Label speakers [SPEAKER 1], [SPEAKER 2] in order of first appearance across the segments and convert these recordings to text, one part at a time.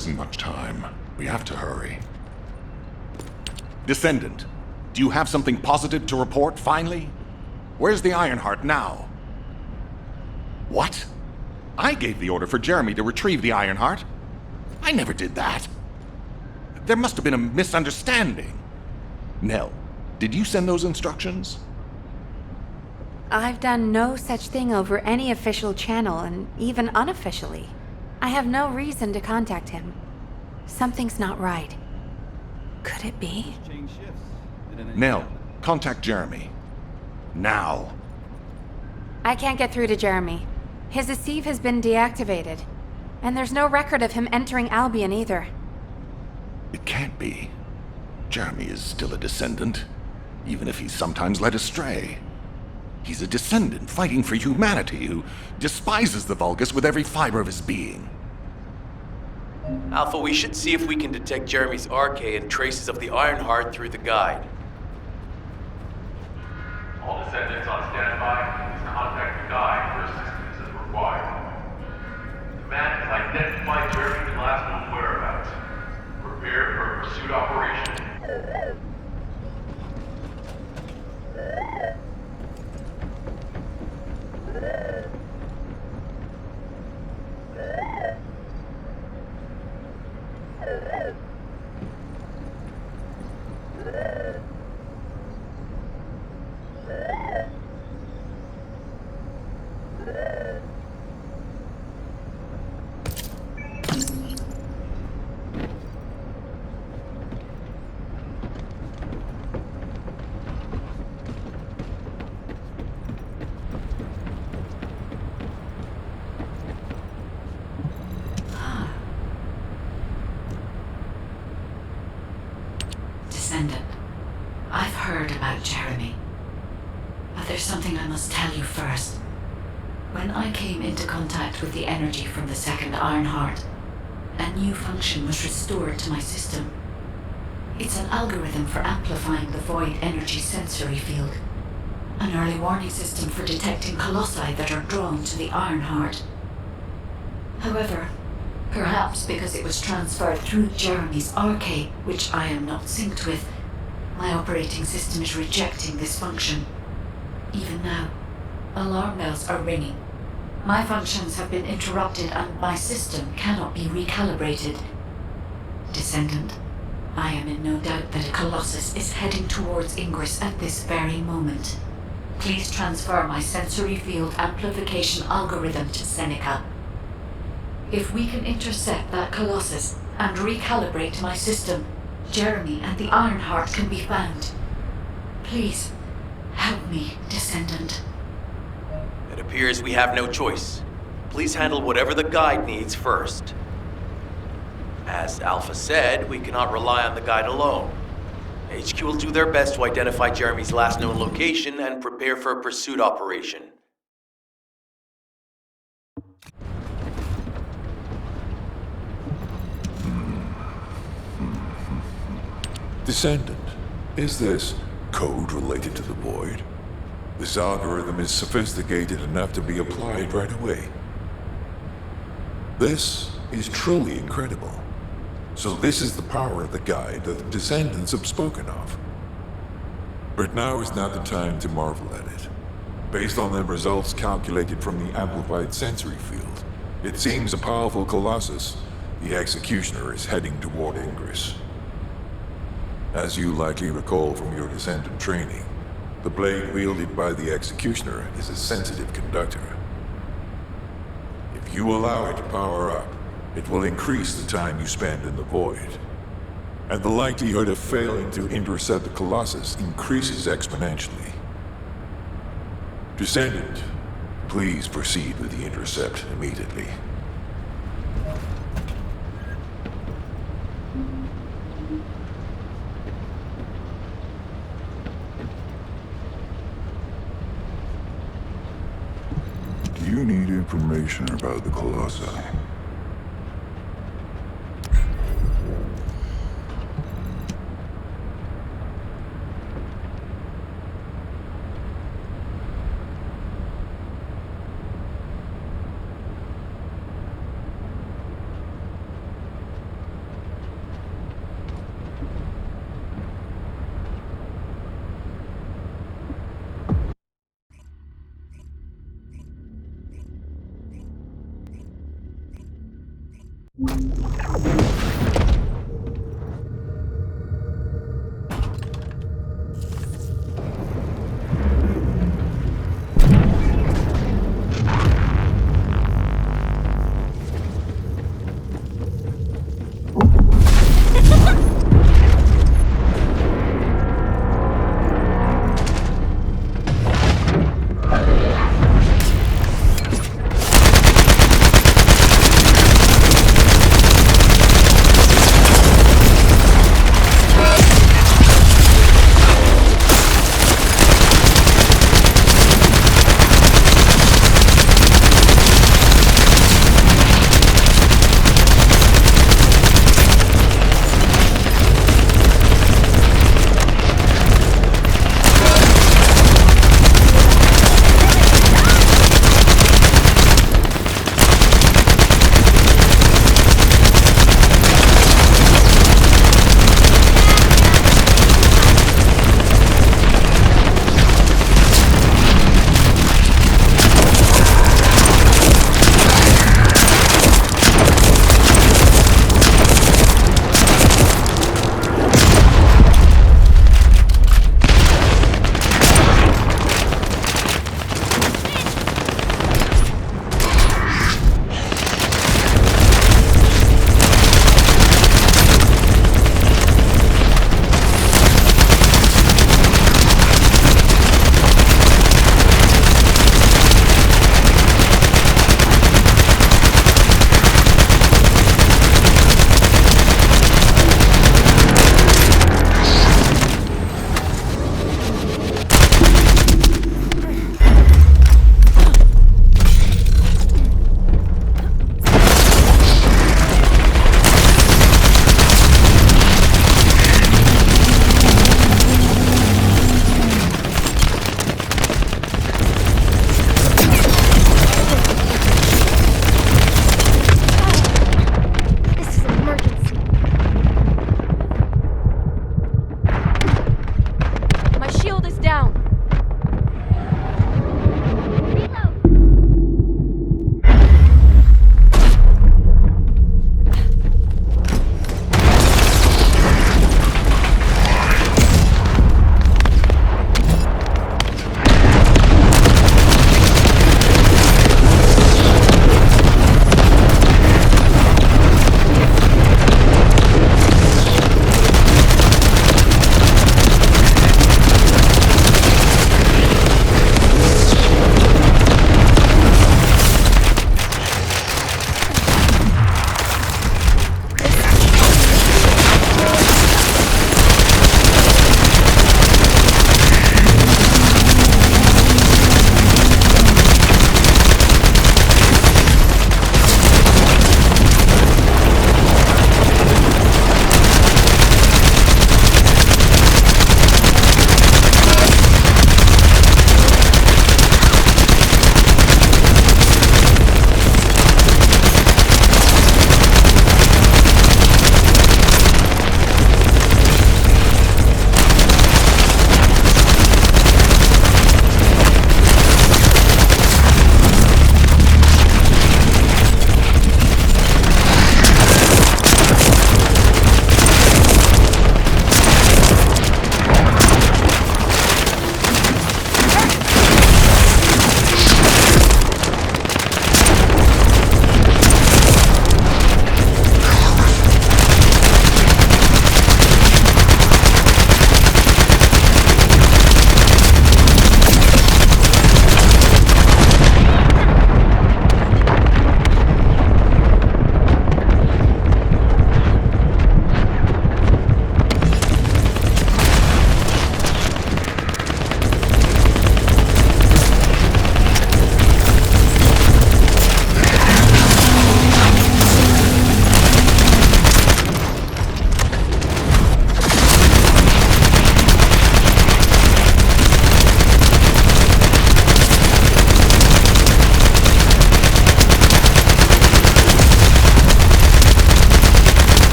[SPEAKER 1] isn't much time. We have to hurry. Descendant, do you have something positive to report, finally? Where's the Ironheart now? What? I gave the order for Jeremy to retrieve the Ironheart. I never did that. There must have been a misunderstanding. Nell, did you send those instructions?
[SPEAKER 2] I've done no such thing over any official channel, and even unofficially. I have no reason to contact him. Something's not right. Could it be?
[SPEAKER 1] Nell, contact Jeremy. Now.
[SPEAKER 2] I can't get through to Jeremy. His Deceive has been deactivated, and there's no record of him entering Albion either.
[SPEAKER 1] It can't be. Jeremy is still a Descendant, even if he's sometimes led astray. He's a Descendant fighting for humanity who despises the Vulgus with every fiber of his being.
[SPEAKER 3] Alpha, we should see if we can detect Jeremy's arcade and traces of the Ironheart through the guide.
[SPEAKER 4] All Descendants on standby. Please contact the guide for assistance as required. The man has identified Jeremy's last known whereabouts. Prepare for a pursuit operation.
[SPEAKER 5] Descendant, I've heard about Jeremy. But there's something I must tell you first. When I came into contact with the energy from the second Ironheart, a new function was restored to my system. It's an algorithm for amplifying the void energy sensory field. An early warning system for detecting colossi that are drawn to the Ironheart. However, perhaps because it was transferred through Jeremy's arcade, which I am not synced with, my operating system is rejecting this function. Even now, alarm bells are ringing. My functions have been interrupted and my system cannot be recalibrated. Descendant, I am in no doubt that a Colossus is heading towards Ingress at this very moment. Please transfer my sensory field amplification algorithm to Seneca. If we can intercept that Colossus and recalibrate my system, Jeremy and the Ironheart can be found. Please, help me, Descendant.
[SPEAKER 3] It appears we have no choice. Please handle whatever the guide needs first. As Alpha said, we cannot rely on the guide alone. HQ will do their best to identify Jeremy's last known location and prepare for a pursuit operation.
[SPEAKER 6] Descendant, is this code related to the Void? This algorithm is sophisticated enough to be applied right away. This is truly incredible. So this is the power of the guide that the Descendants have spoken of. But now is not the time to marvel at it. Based on the results calculated from the amplified sensory field, it seems a powerful Colossus, the Executioner, is heading toward Ingress. As you likely recall from your Descendant training, the blade wielded by the Executioner is a sensitive conductor. If you allow it to power up, it will increase the time you spend in the Void. And the likelihood of failing to intercept the Colossus increases exponentially. Descendant, please proceed with the intercept immediately.
[SPEAKER 7] Do you need information about the Colossi?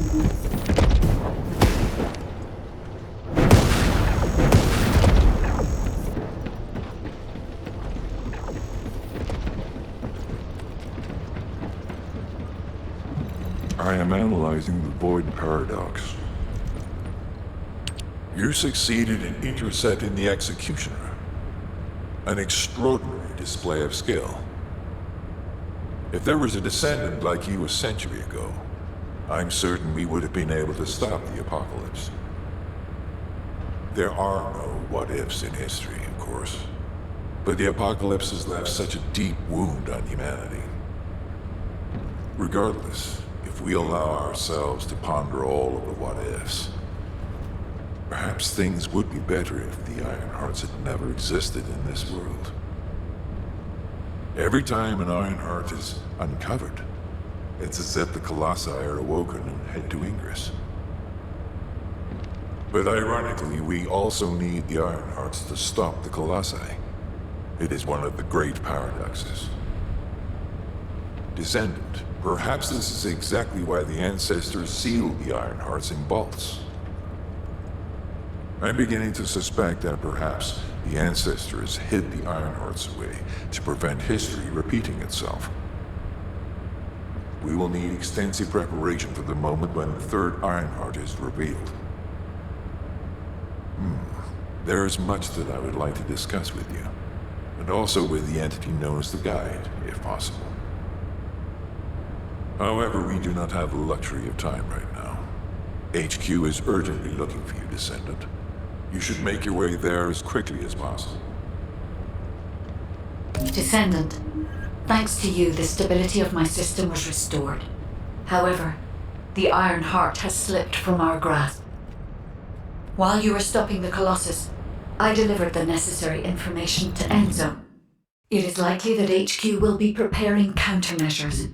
[SPEAKER 7] I am analyzing the void paradox.
[SPEAKER 6] You succeeded in intercepting the Executioner. An extraordinary display of skill. If there was a Descendant like you a century ago, I'm certain we would have been able to stop the apocalypse. There are no what-ifs in history, of course, but the apocalypse has left such a deep wound on humanity. Regardless, if we allow ourselves to ponder all of the what-ifs, perhaps things would be better if the Ironhearts had never existed in this world. Every time an Ironheart is uncovered, it's as if the Colossi are awoken and head to Ingress. But ironically, we also need the Ironhearts to stop the Colossi. It is one of the great paradoxes. Descendant, perhaps this is exactly why the ancestors sealed the Ironhearts in vaults. I'm beginning to suspect that perhaps the ancestors hid the Ironhearts away to prevent history repeating itself. We will need extensive preparation for the moment when the third Ironheart is revealed. There is much that I would like to discuss with you, and also with the entity known as the Guide, if possible. However, we do not have the luxury of time right now. HQ is urgently looking for you, Descendant. You should make your way there as quickly as possible.
[SPEAKER 5] Descendant, thanks to you, the stability of my system was restored. However, the Iron Heart has slipped from our grasp. While you were stopping the Colossus, I delivered the necessary information to Enzo. It is likely that HQ will be preparing countermeasures,